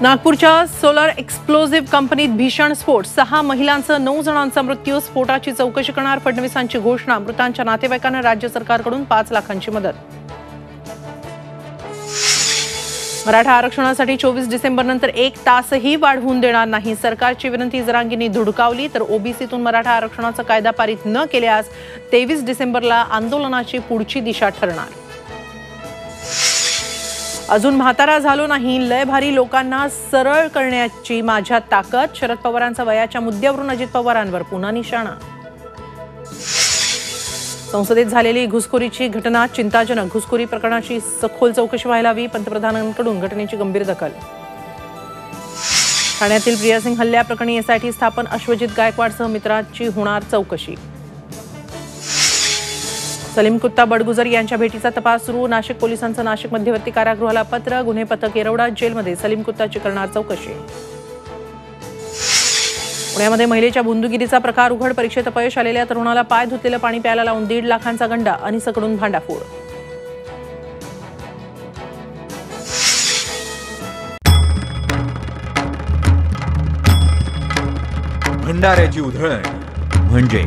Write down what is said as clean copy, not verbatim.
नागपूरच्या solar explosive कंपनीत भीषण स्फोट, 6 महिलांसह 9 जणांचा मृत्यू. स्फोटाची चौकशी करणार फडणवीसांची घोषणा. मृतांच्या नातेवाईकांना राज्य सरकारकडून 5 लाखांची मदत. मराठा आरक्षणासाठी 24 डिसेंबरनंतर 1 तासही वाढवून देणार नाही. सरकारची विनंती जरांगींनी धुडकावली. तर ओबीसीतून मराठा आरक्षणाचा कायदा पारित न केल्यास 23 डिसेंबरला आंदोलनाची पुढची दिशा ठरणार. अजून म्हातारा झालो नाही, लय भारी लोकांना सरळ करण्याची माझ्यात ताकद. शरद पवारांचा वयाच्या मुद्द्यावरून अजित पवारांवर पुन्हा निशाणा. संसदेत झालेली घुसखोरीची घटना चिंताजनक. घुसखोरी प्रकरणाची सखोल चौकशी व्हायला हवी. पंतप्रधानांकडून घटनेची गंभीर दखल. ठाण्यातील प्रियासिंग हल्ल्याप्रकरणी एसआयटी स्थापन. अश्वजित गायकवाडसह मित्राची होणार चौकशी. सलीम कुत्ता बडगुजर यांच्या भेटीचा तपास सुरू. नाशिक पोलिसांचं नाशिक मध्यवर्ती कारागृहाला पत्र. गुन्हे पथक येरवडा जेलमध्ये सलीम कुत्ताची करणार चौकशी. पुण्यामध्ये महिलेच्या बुंदुगिरीचा प्रकार उघड. परीक्षेत अपयश आलेल्या तरुणाला पाय धुतलेलं पाणी प्यायला लावून 1.5 लाखांचा गंडा. अनिसकडून भांडाफोड. भंडाऱ्याची उधळण म्हणजे